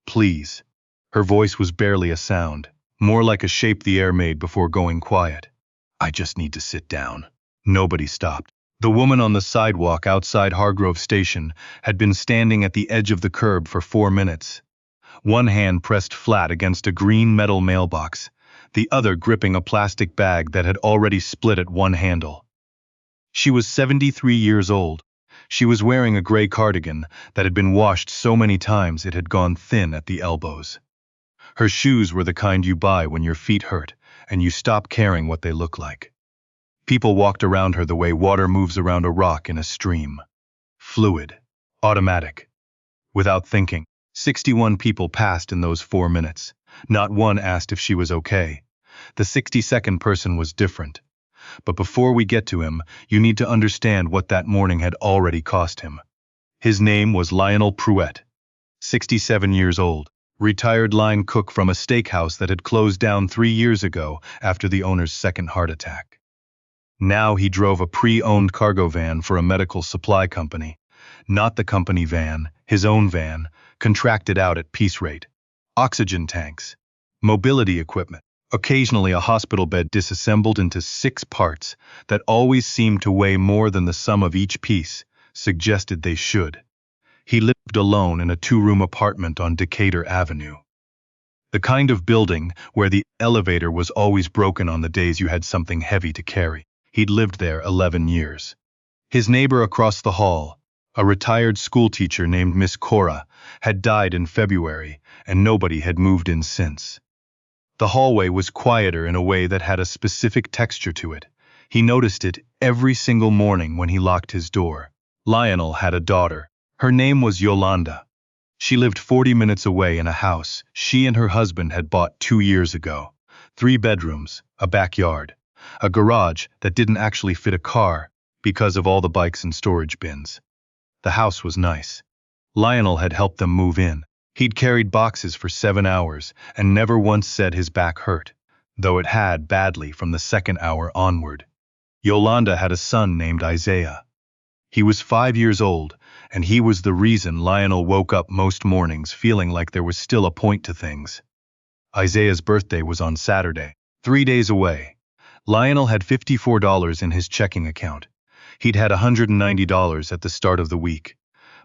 please." Her voice was barely a sound, more like a shape the air made before going quiet. "I just need to sit down." Nobody stopped. The woman on the sidewalk outside Hargrove Station had been standing at the edge of the curb for 4 minutes. One hand pressed flat against a green metal mailbox, the other gripping a plastic bag that had already split at one handle. She was 73 years old. She was wearing a gray cardigan that had been washed so many times it had gone thin at the elbows. Her shoes were the kind you buy when your feet hurt and you stop caring what they look like. People walked around her the way water moves around a rock in a stream. Fluid. Automatic. Without thinking, 61 people passed in those 4 minutes. Not one asked if she was okay. The 62nd person was different. But before we get to him, you need to understand what that morning had already cost him. His name was Lionel Pruett, 67 years old, retired line cook from a steakhouse that had closed down 3 years ago after the owner's second heart attack. Now he drove a pre-owned cargo van for a medical supply company. Not the company van, his own van, contracted out at piece rate. Oxygen tanks, mobility equipment, occasionally a hospital bed disassembled into 6 parts that always seemed to weigh more than the sum of each piece suggested they should. He lived alone in a 2-room apartment on Decatur Avenue. The kind of building where the elevator was always broken on the days you had something heavy to carry. He'd lived there 11 years. His neighbor across the hall, a retired schoolteacher named Miss Cora, had died in February, and nobody had moved in since. The hallway was quieter in a way that had a specific texture to it. He noticed it every single morning when he locked his door. Lionel had a daughter. Her name was Yolanda. She lived 40 minutes away in a house she and her husband had bought 2 years ago. 3 bedrooms, a backyard, a garage that didn't actually fit a car because of all the bikes and storage bins. The house was nice. Lionel had helped them move in. He'd carried boxes for 7 hours and never once said his back hurt, though it had badly from the 2nd hour onward. Yolanda had a son named Isaiah. He was 5 years old, and he was the reason Lionel woke up most mornings feeling like there was still a point to things. Isaiah's birthday was on Saturday, 3 days away. Lionel had $54 in his checking account. He'd had $190 at the start of the week.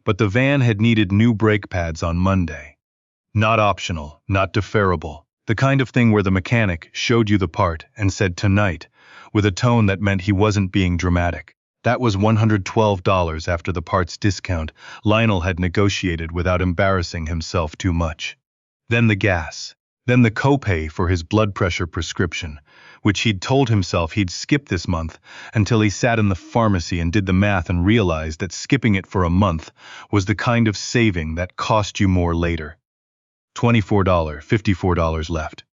But the van had needed new brake pads on Monday. Not optional, not deferrable. The kind of thing where the mechanic showed you the part and said tonight, with a tone that meant he wasn't being dramatic. That was $112 after the parts discount Lionel had negotiated without embarrassing himself too much. Then the gas. Then the copay for his blood pressure prescription, which he'd told himself he'd skip this month until he sat in the pharmacy and did the math and realized that skipping it for a month was the kind of saving that cost you more later. $24, $54 left.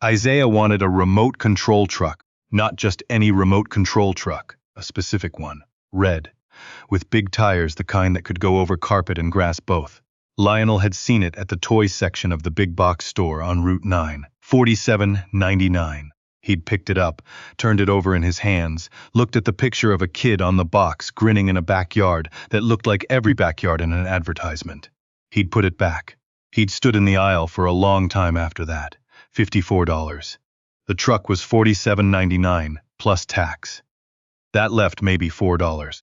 Isaiah wanted a remote control truck, not just any remote control truck, a specific one, red, with big tires, the kind that could go over carpet and grass both. Lionel had seen it at the toys section of the big box store on Route 9, $47.99. He'd picked it up, turned it over in his hands, looked at the picture of a kid on the box grinning in a backyard that looked like every backyard in an advertisement. He'd put it back. He'd stood in the aisle for a long time after that. $54. The truck was $47.99 plus tax. That left maybe $4.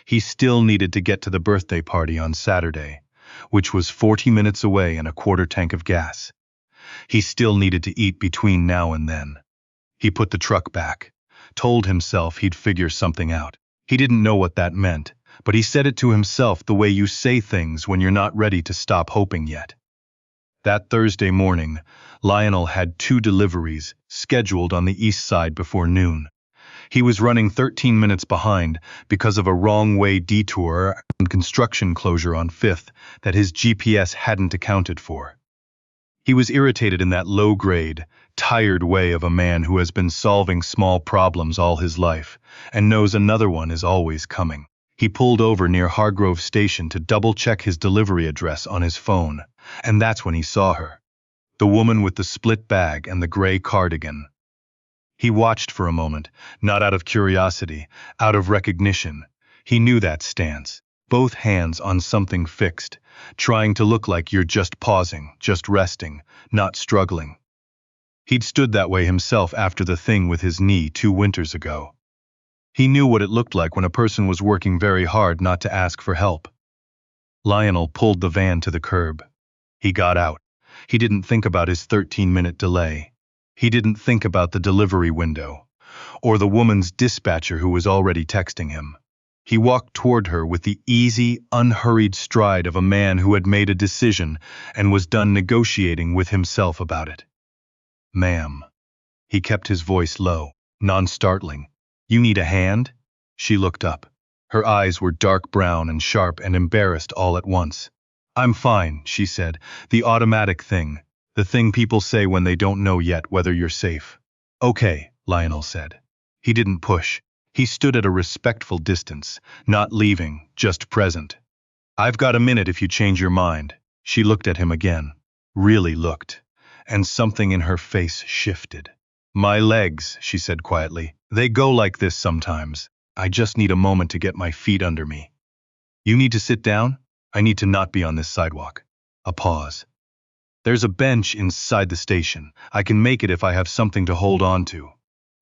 He still needed to get to the birthday party on Saturday, which was 40 minutes away and a quarter tank of gas. He still needed to eat between now and then. He put the truck back, told himself he'd figure something out. He didn't know what that meant, but he said it to himself the way you say things when you're not ready to stop hoping yet. That Thursday morning, Lionel had 2 deliveries scheduled on the east side before noon. He was running 13 minutes behind because of a wrong-way detour and construction closure on 5th that his GPS hadn't accounted for. He was irritated in that low-grade, tired way of a man who has been solving small problems all his life and knows another one is always coming. He pulled over near Hargrove Station to double-check his delivery address on his phone, and that's when he saw her. The woman with the split bag and the gray cardigan. He watched for a moment, not out of curiosity, out of recognition. He knew that stance. both hands on something fixed, trying to look like you're just pausing, just resting, not struggling. He'd stood that way himself after the thing with his knee 2 winters ago. He knew what it looked like when a person was working very hard not to ask for help. Lionel pulled the van to the curb. He got out. He didn't think about his 13-minute delay. He didn't think about the delivery window, or the woman's dispatcher who was already texting him. He walked toward her with the easy, unhurried stride of a man who had made a decision and was done negotiating with himself about it. "Ma'am." He kept his voice low, non-startling. "You need a hand?" She looked up. Her eyes were dark brown and sharp and embarrassed all at once. "I'm fine," she said. "The automatic thing. The thing people say when they don't know yet whether you're safe." "Okay," Lionel said. He didn't push. He stood at a respectful distance, not leaving, just present. "I've got a minute if you change your mind." She looked at him again. Really looked. And something in her face shifted. "My legs," she said quietly. "They go like this sometimes. I just need a moment to get my feet under me." "You need to sit down? I need to not be on this sidewalk." A pause. "There's a bench inside the station. I can make it if I have something to hold on to."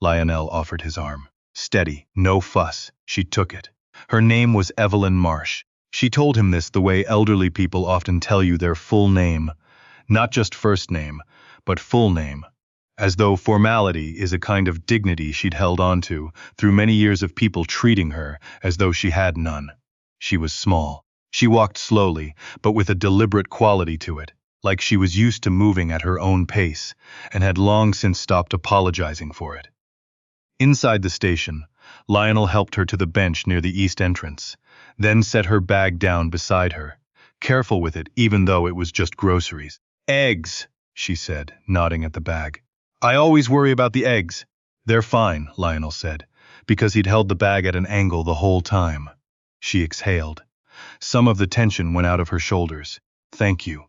Lionel offered his arm. Steady, no fuss. She took it. Her name was Evelyn Marsh. She told him this the way elderly people often tell you their full name. Not just first name, but full name. As though formality is a kind of dignity she'd held on to through many years of people treating her as though she had none. She was small. She walked slowly, but with a deliberate quality to it, like she was used to moving at her own pace, and had long since stopped apologizing for it. Inside the station, Lionel helped her to the bench near the east entrance, then set her bag down beside her, careful with it even though it was just groceries. "Eggs," she said, nodding at the bag. "I always worry about the eggs." "They're fine," Lionel said, because he'd held the bag at an angle the whole time. She exhaled. Some of the tension went out of her shoulders. "Thank you."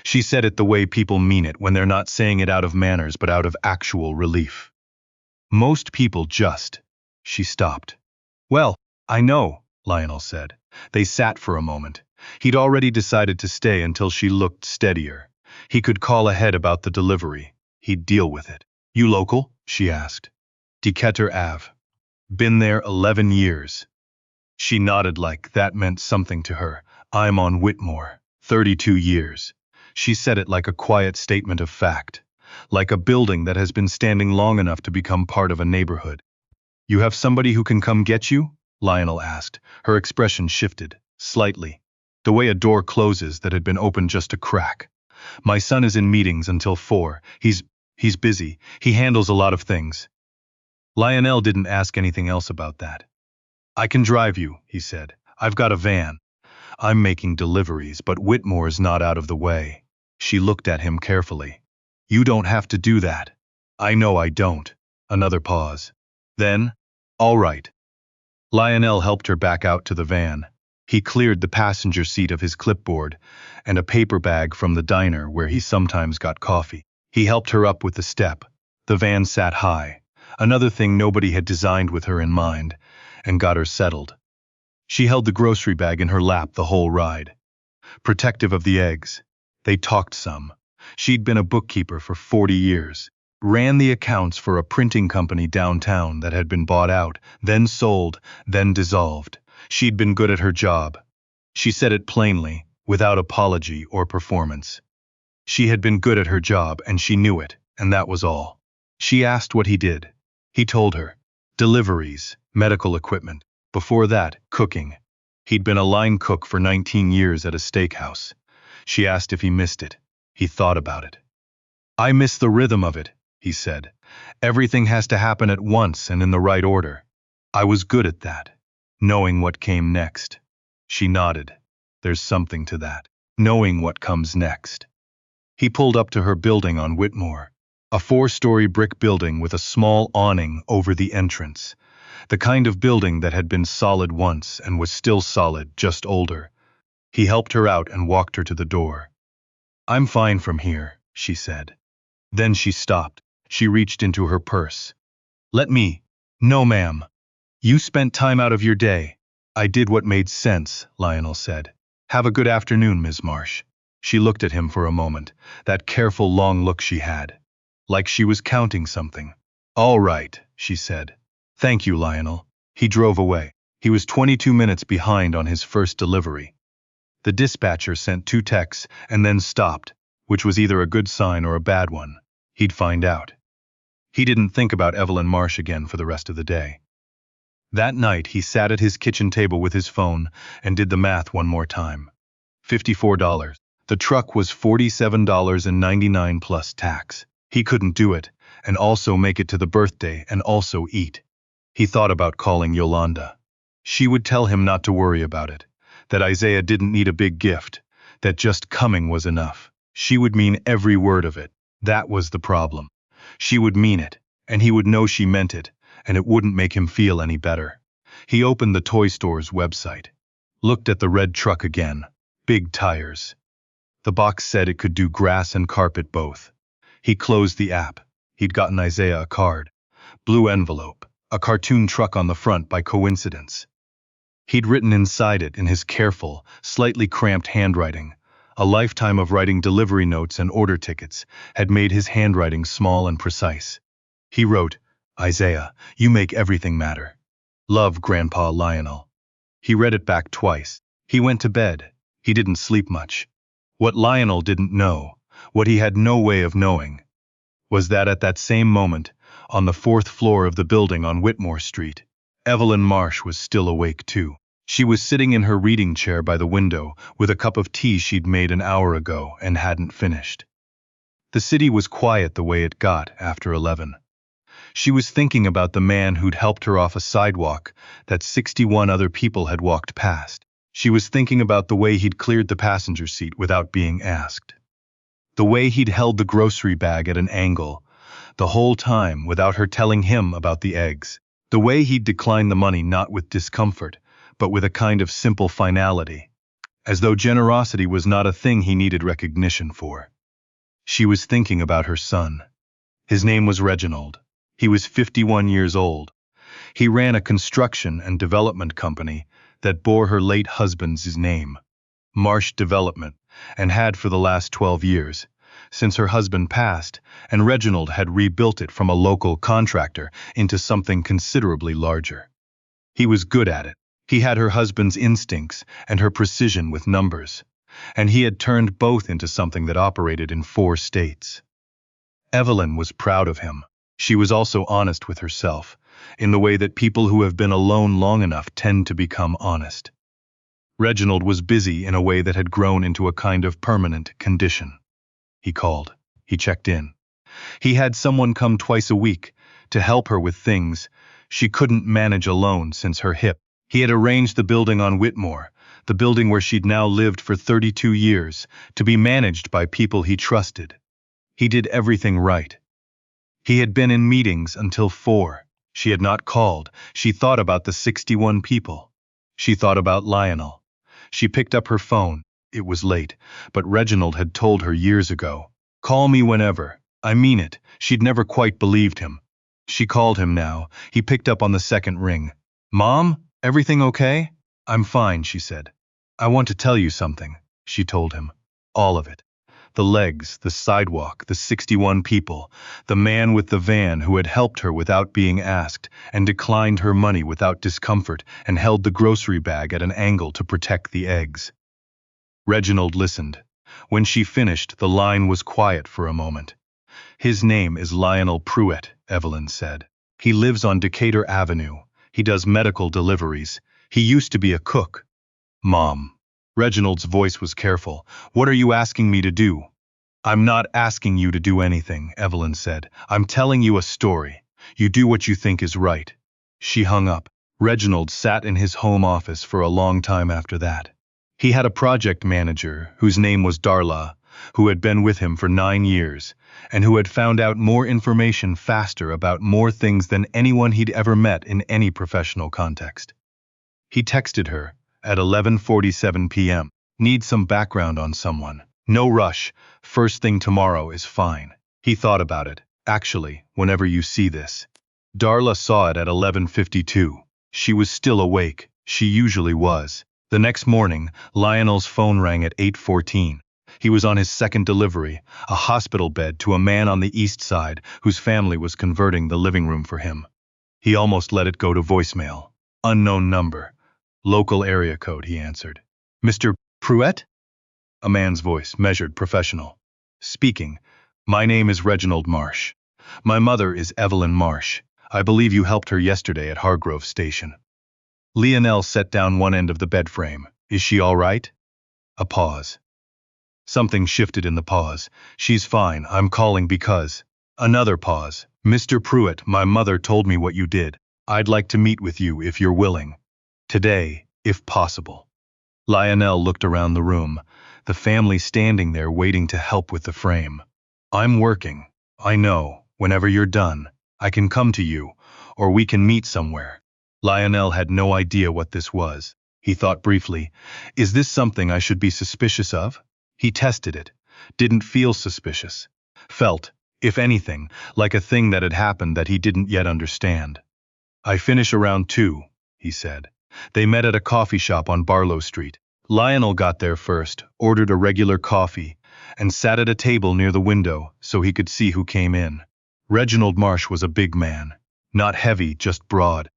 She said it the way people mean it when they're not saying it out of manners but out of actual relief. Most people just. She stopped. "Well, I know," Lionel said. They sat for a moment. He'd already decided to stay until she looked steadier. He could call ahead about the delivery. He'd deal with it. "You local?" she asked. "Decatur Ave. Been there 11 years. She nodded like that meant something to her. "I'm on Whitmore. 32 years. She said it like a quiet statement of fact, like a building that has been standing long enough to become part of a neighborhood. "You have somebody who can come get you?" Lionel asked. Her expression shifted, slightly. The way a door closes that had been opened just a crack. "My son is in meetings until 4. He's busy. He handles a lot of things." Lionel didn't ask anything else about that. "I can drive you," he said. "I've got a van. I'm making deliveries, but Whitmore's not out of the way." She looked at him carefully. "You don't have to do that." "I know I don't." Another pause. Then, "All right." Lionel helped her back out to the van. He cleared the passenger seat of his clipboard and a paper bag from the diner where he sometimes got coffee. He helped her up with the step. The van sat high, another thing nobody had designed with her in mind, and got her settled. She held the grocery bag in her lap the whole ride. Protective of the eggs. They talked some. She'd been a bookkeeper for 40 years. Ran the accounts for a printing company downtown that had been bought out, then sold, then dissolved. She'd been good at her job. She said it plainly, without apology or performance. She had been good at her job and she knew it, and that was all. She asked what he did. He told her. Deliveries, medical equipment. Before that, cooking. He'd been a line cook for 19 years at a steakhouse. She asked if he missed it. He thought about it. "I miss the rhythm of it," he said. "Everything has to happen at once and in the right order. I was good at that, knowing what came next." She nodded. "There's something to that, knowing what comes next." He pulled up to her building on Whitmore, a 4-story brick building with a small awning over the entrance, the kind of building that had been solid once and was still solid, just older. He helped her out and walked her to the door. "I'm fine from here," she said. Then she stopped. She reached into her purse. "Let me." "No, ma'am. You spent time out of your day." I did what made sense, Lionel said. Have a good afternoon, Ms. Marsh. She looked at him for a moment, that careful long look she had. Like she was counting something. All right, she said. Thank you, Lionel. He drove away. He was 22 minutes behind on his first delivery. The dispatcher sent 2 texts and then stopped, which was either a good sign or a bad one. He'd find out. He didn't think about Evelyn Marsh again for the rest of the day. That night, he sat at his kitchen table with his phone and did the math one more time. $54. The truck was $47.99 plus tax. He couldn't do it, and also make it to the birthday and also eat. He thought about calling Yolanda. She would tell him not to worry about it, that Isaiah didn't need a big gift, that just coming was enough. She would mean every word of it. That was the problem. She would mean it, and he would know she meant it, and it wouldn't make him feel any better. He opened the toy store's website. Looked at the red truck again. Big tires. The box said it could do grass and carpet both. He closed the app. He'd gotten Isaiah a card. Blue envelope. A cartoon truck on the front by coincidence. He'd written inside it in his careful, slightly cramped handwriting. A lifetime of writing delivery notes and order tickets had made his handwriting small and precise. He wrote, Isaiah, you make everything matter. Love, Grandpa Lionel. He read it back twice. He went to bed. He didn't sleep much. What Lionel didn't know, what he had no way of knowing, was that at that same moment, on the 4th floor of the building on Whitmore Street, Evelyn Marsh was still awake too. She was sitting in her reading chair by the window with a cup of tea she'd made an hour ago and hadn't finished. The city was quiet the way it got after 11. She was thinking about the man who'd helped her off a sidewalk that 61 other people had walked past. She was thinking about the way he'd cleared the passenger seat without being asked. The way he'd held the grocery bag at an angle, the whole time without her telling him about the eggs. The way he'd declined the money not with discomfort, but with a kind of simple finality, as though generosity was not a thing he needed recognition for. She was thinking about her son. His name was Reginald. He was 51 years old. He ran a construction and development company that bore her late husband's name, Marsh Development, and had for the last 12 years, since her husband passed, and Reginald had rebuilt it from a local contractor into something considerably larger. He was good at it. He had her husband's instincts and her precision with numbers, and he had turned both into something that operated in 4 states. Evelyn was proud of him. She was also honest with herself, in the way that people who have been alone long enough tend to become honest. Reginald was busy in a way that had grown into a kind of permanent condition. He called. He checked in. He had someone come twice a week to help her with things she couldn't manage alone since her hip. He had arranged the building on Whitmore, the building where she'd now lived for 32 years, to be managed by people he trusted. He did everything right. He had been in meetings until 4. She had not called. She thought about the 61 people. She thought about Lionel. She picked up her phone. It was late, but Reginald had told her years ago, "Call me whenever." I mean it. She'd never quite believed him. She called him now. He picked up on the second ring. "Mom, everything okay?" "I'm fine," she said. "I want to tell you something," she told him. All of it. The legs, the sidewalk, the 61 people, the man with the van who had helped her without being asked and declined her money without discomfort and held the grocery bag at an angle to protect the eggs. Reginald listened. When she finished, the line was quiet for a moment. "His name is Lionel Pruitt," Evelyn said. "He lives on Decatur Avenue. He does medical deliveries. He used to be a cook." "Mom." Reginald's voice was careful. "What are you asking me to do?" "I'm not asking you to do anything," Evelyn said. "I'm telling you a story. You do what you think is right." She hung up. Reginald sat in his home office for a long time after that. He had a project manager, whose name was Darla, who had been with him for 9 years, and who had found out more information faster about more things than anyone he'd ever met in any professional context. He texted her at 11:47 p.m. "Need some background on someone. No rush. First thing tomorrow is fine." He thought about it. "Actually, whenever you see this." Darla saw it at 11:52. She was still awake. She usually was. The next morning, Lionel's phone rang at 8:14. He was on his second delivery, a hospital bed to a man on the east side whose family was converting the living room for him. He almost let it go to voicemail. Unknown number. Local area code, he answered. Mr. Pruitt? A man's voice, measured, professional. Speaking. My name is Reginald Marsh. My mother is Evelyn Marsh. I believe you helped her yesterday at Hargrove Station. Lionel set down one end of the bed frame. Is she all right? A pause. Something shifted in the pause. She's fine. I'm calling because. Another pause. Mr. Pruitt, my mother told me what you did. I'd like to meet with you if you're willing. Today, if possible. Lionel looked around the room, the family standing there waiting to help with the frame. I'm working. I know. Whenever you're done, I can come to you, or we can meet somewhere. Lionel had no idea what this was. He thought briefly, is this something I should be suspicious of? He tested it. Didn't feel suspicious. Felt, if anything, like a thing that had happened that he didn't yet understand. I finish around 2, he said. They met at a coffee shop on Barlow Street. Lionel got there first, ordered a regular coffee, and sat at a table near the window so he could see who came in. Reginald Marsh was a big man. Not heavy, just broad.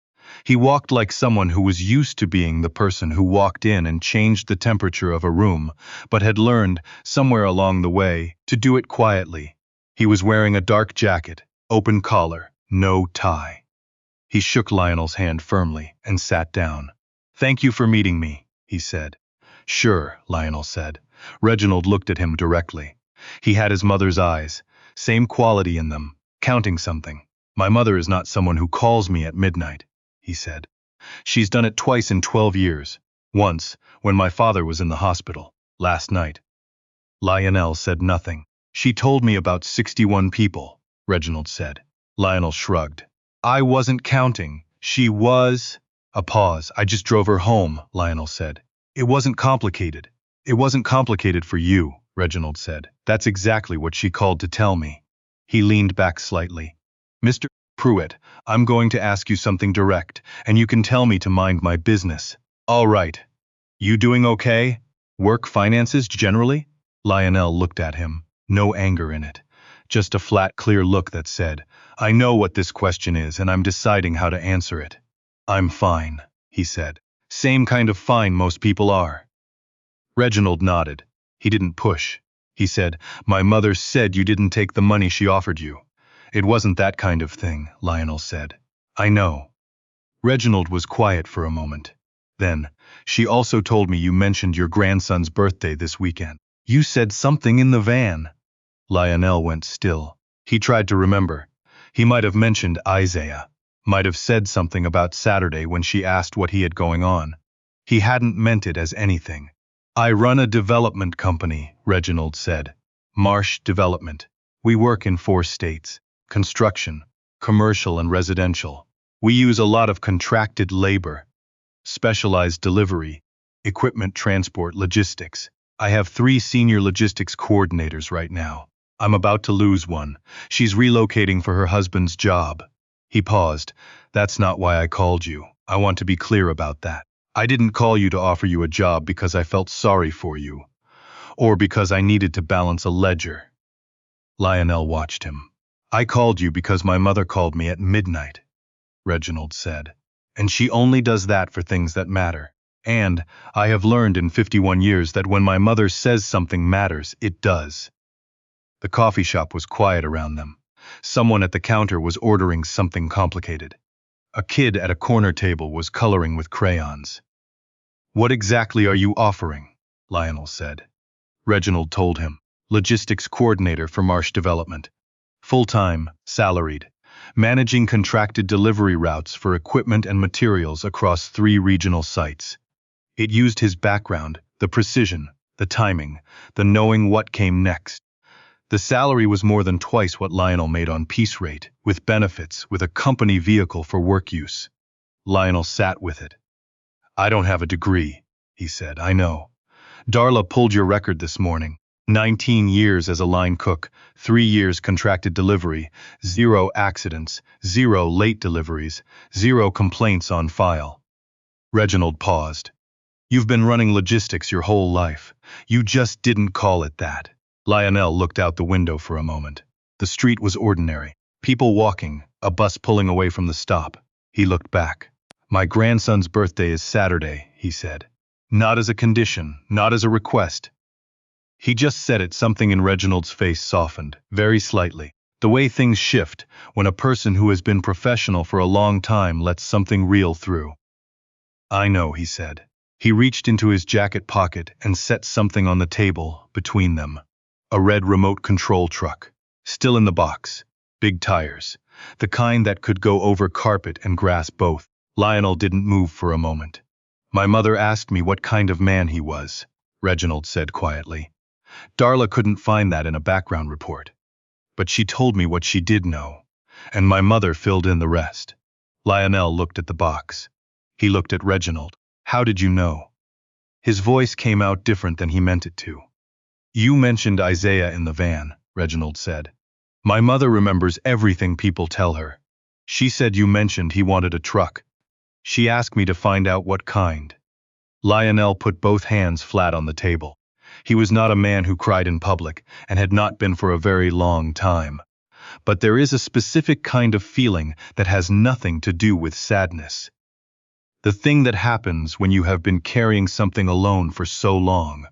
He walked like someone who was used to being the person who walked in and changed the temperature of a room, but had learned, somewhere along the way, to do it quietly. He was wearing a dark jacket, open collar, no tie. He shook Lionel's hand firmly and sat down. Thank you for meeting me, he said. Sure, Lionel said. Reginald looked at him directly. He had his mother's eyes, same quality in them, counting something. My mother is not someone who calls me at midnight, he said. She's done it twice in 12 years. Once, when my father was in the hospital, last night. Lionel said nothing. She told me about 61 people, Reginald said. Lionel shrugged. I wasn't counting. She was. A pause. I just drove her home, Lionel said. It wasn't complicated. It wasn't complicated for you, Reginald said. That's exactly what she called to tell me. He leaned back slightly. Mr. Pruitt, I'm going to ask you something direct, and you can tell me to mind my business. All right. You doing okay? Work, finances, generally? Lionel looked at him, no anger in it. Just a flat, clear look that said, I know what this question is, and I'm deciding how to answer it. I'm fine, he said. Same kind of fine most people are. Reginald nodded. He didn't push. He said, My mother said you didn't take the money she offered you. It wasn't that kind of thing, Lionel said. I know. Reginald was quiet for a moment. Then, she also told me you mentioned your grandson's birthday this weekend. You said something in the van. Lionel went still. He tried to remember. He might have mentioned Isaiah. Might have said something about Saturday when she asked what he had going on. He hadn't meant it as anything. I run a development company, Reginald said. Marsh Development. We work in 4 states. Construction, commercial and residential. We use a lot of contracted labor. Specialized delivery, equipment transport, logistics. I have 3 senior logistics coordinators right now. I'm about to lose one. She's relocating for her husband's job. He paused. That's not why I called you. I want to be clear about that. I didn't call you to offer you a job because I felt sorry for you, or because I needed to balance a ledger. Lionel watched him. I called you because my mother called me at midnight, Reginald said. And she only does that for things that matter. And I have learned in 51 years that when my mother says something matters, it does. The coffee shop was quiet around them. Someone at the counter was ordering something complicated. A kid at a corner table was coloring with crayons. What exactly are you offering? Lionel said. Reginald told him. Logistics coordinator for Marsh Development. Full-time, salaried. Managing contracted delivery routes for equipment and materials across 3 regional sites. It used his background, the precision, the timing, the knowing what came next. The salary was more than twice what Lionel made on piece rate, with benefits, with a company vehicle for work use. Lionel sat with it. I don't have a degree, he said, I know. Darla pulled your record this morning. 19 years as a line cook, 3 years contracted delivery, 0 accidents, 0 late deliveries, 0 complaints on file. Reginald paused. You've been running logistics your whole life. You just didn't call it that. Lionel looked out the window for a moment. The street was ordinary. People walking, a bus pulling away from the stop. He looked back. My grandson's birthday is Saturday, he said. Not as a condition, not as a request. He just said it. Something in Reginald's face softened, very slightly. The way things shift when a person who has been professional for a long time lets something real through. I know, he said. He reached into his jacket pocket and set something on the table between them. A red remote control truck. Still in the box. Big tires. The kind that could go over carpet and grass both. Lionel didn't move for a moment. My mother asked me what kind of man he was, Reginald said quietly. Darla couldn't find that in a background report. But she told me what she did know, and my mother filled in the rest. Lionel looked at the box. He looked at Reginald. How did you know? His voice came out different than he meant it to. You mentioned Isaiah in the van, Reginald said. My mother remembers everything people tell her. She said you mentioned he wanted a truck. She asked me to find out what kind. Lionel put both hands flat on the table. He was not a man who cried in public, and had not been for a very long time. But there is a specific kind of feeling that has nothing to do with sadness. The thing that happens when you have been carrying something alone for so long,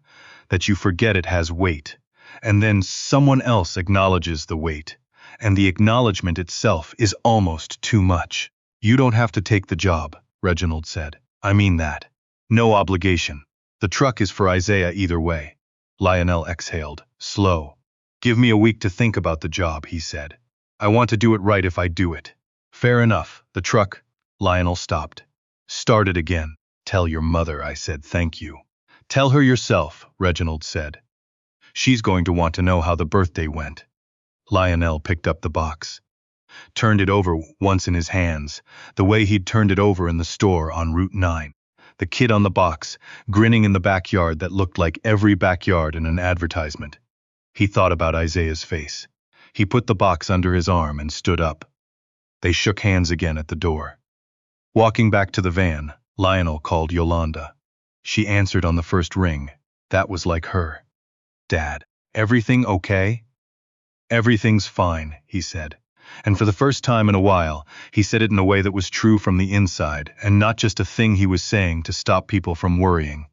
that you forget it has weight, and then someone else acknowledges the weight, and the acknowledgement itself is almost too much. You don't have to take the job, Reginald said. I mean that. No obligation. The truck is for Isaiah either way. Lionel exhaled, slow. Give me a week to think about the job, he said. I want to do it right if I do it. Fair enough. The truck. Lionel stopped. Start it again. Tell your mother I said thank you. Tell her yourself, Reginald said. She's going to want to know how the birthday went. Lionel picked up the box. Turned it over once in his hands, the way he'd turned it over in the store on Route 9. The kid on the box, grinning in the backyard that looked like every backyard in an advertisement. He thought about Isaiah's face. He put the box under his arm and stood up. They shook hands again at the door. Walking back to the van, Lionel called Yolanda. She answered on the first ring. That was like her. Dad, everything okay? Everything's fine, he said. And for the first time in a while, he said it in a way that was true from the inside, and not just a thing he was saying to stop people from worrying.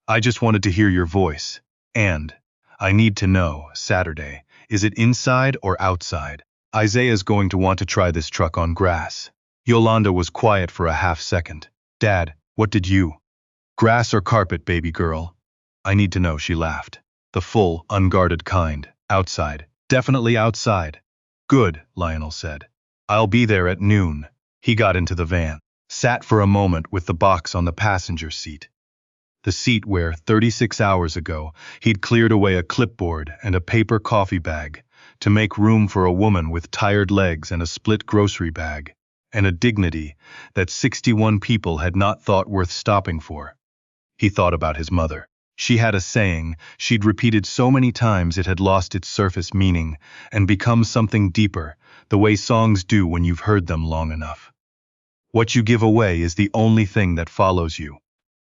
I just wanted to hear your voice. And I need to know, Saturday, is it inside or outside? Isaiah's going to want to try this truck on grass. Yolanda was quiet for a half second. Dad, what did you? Grass or carpet, baby girl? I need to know, she laughed. The full, unguarded kind. Outside. Definitely outside. Good, Lionel said. I'll be there at noon. He got into the van, sat for a moment with the box on the passenger seat. The seat where, 36 hours ago, he'd cleared away a clipboard and a paper coffee bag to make room for a woman with tired legs and a split grocery bag, and a dignity that 61 people had not thought worth stopping for. He thought about his mother. She had a saying she'd repeated so many times it had lost its surface meaning and become something deeper, the way songs do when you've heard them long enough. What you give away is the only thing that follows you.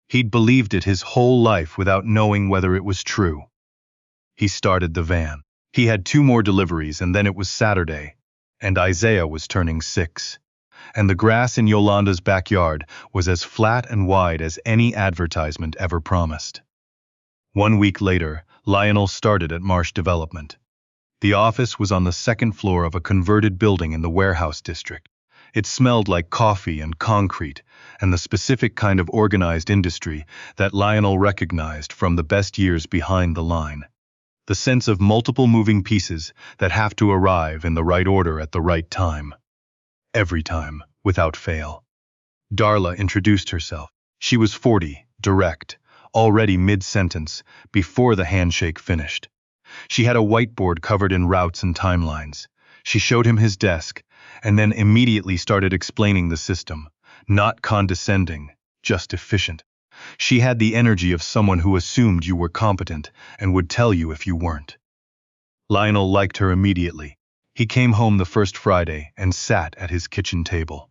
He'd believed it his whole life without knowing whether it was true. He started the van. He had 2 more deliveries and then it was Saturday, and Isaiah was turning 6. And the grass in Yolanda's backyard was as flat and wide as any advertisement ever promised. 1 week later, Lionel started at Marsh Development. The office was on the 2nd floor of a converted building in the warehouse district. It smelled like coffee and concrete, and the specific kind of organized industry that Lionel recognized from the best years behind the line. The sense of multiple moving pieces that have to arrive in the right order at the right time. Every time, without fail. Darla introduced herself. She was 40, direct, already mid-sentence, before the handshake finished. She had a whiteboard covered in routes and timelines. She showed him his desk, and then immediately started explaining the system, not condescending, just efficient. She had the energy of someone who assumed you were competent and would tell you if you weren't. Lionel liked her immediately. He came home the first Friday and sat at his kitchen table.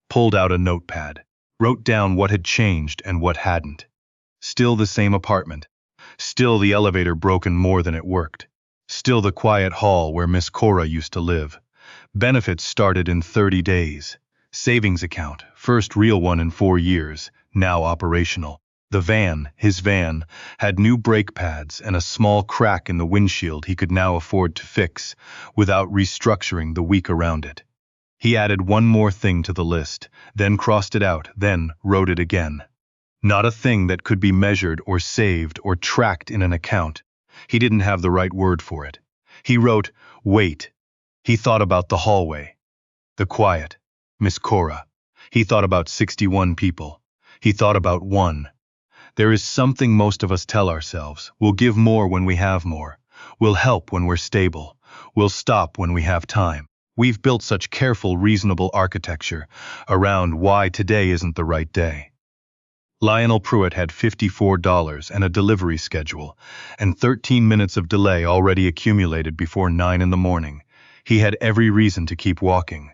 Pulled out a notepad. Wrote down what had changed and what hadn't. Still the same apartment. Still the elevator broken more than it worked. Still the quiet hall where Miss Cora used to live. Benefits started in 30 days. Savings account, first real one in 4 years, now operational. The van, his van, had new brake pads and a small crack in the windshield he could now afford to fix without restructuring the week around it. He added one more thing to the list, then crossed it out, then wrote it again. Not a thing that could be measured or saved or tracked in an account. He didn't have the right word for it. He wrote, wait. He thought about the hallway, the quiet, Miss Cora. He thought about 61 people. He thought about one. There is something most of us tell ourselves. We'll give more when we have more. We'll help when we're stable. We'll stop when we have time. We've built such careful, reasonable architecture around why today isn't the right day. Lionel Pruitt had $54 and a delivery schedule, and 13 minutes of delay already accumulated before 9 in the morning. He had every reason to keep walking.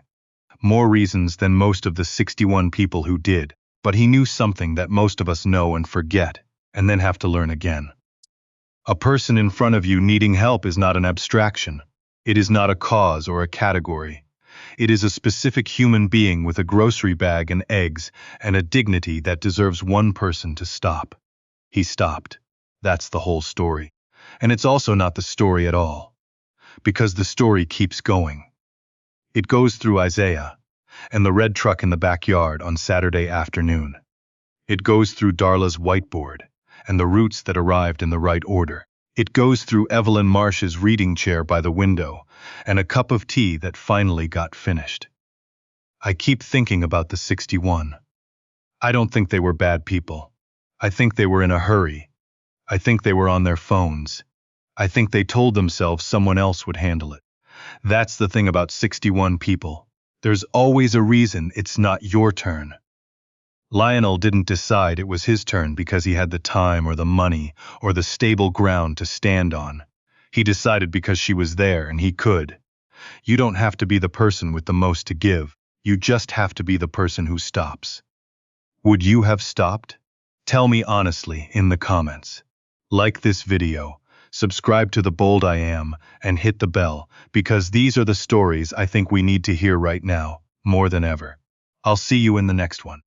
More reasons than most of the 61 people who did, but he knew something that most of us know and forget, and then have to learn again. A person in front of you needing help is not an abstraction. It is not a cause or a category. It is a specific human being with a grocery bag and eggs and a dignity that deserves one person to stop. He stopped. That's the whole story. And it's also not the story at all. Because the story keeps going. It goes through Isaiah and the red truck in the backyard on Saturday afternoon. It goes through Darla's whiteboard and the roots that arrived in the right order. It goes through Evelyn Marsh's reading chair by the window and a cup of tea that finally got finished. I keep thinking about the 61. I don't think they were bad people. I think they were in a hurry. I think they were on their phones. I think they told themselves someone else would handle it. That's the thing about 61 people. There's always a reason it's not your turn. Lionel didn't decide it was his turn because he had the time or the money or the stable ground to stand on. He decided because she was there and he could. You don't have to be the person with the most to give. You just have to be the person who stops. Would you have stopped? Tell me honestly in the comments. Like this video, subscribe to The Bold I Am, and hit the bell, because these are the stories I think we need to hear right now, more than ever. I'll see you in the next one.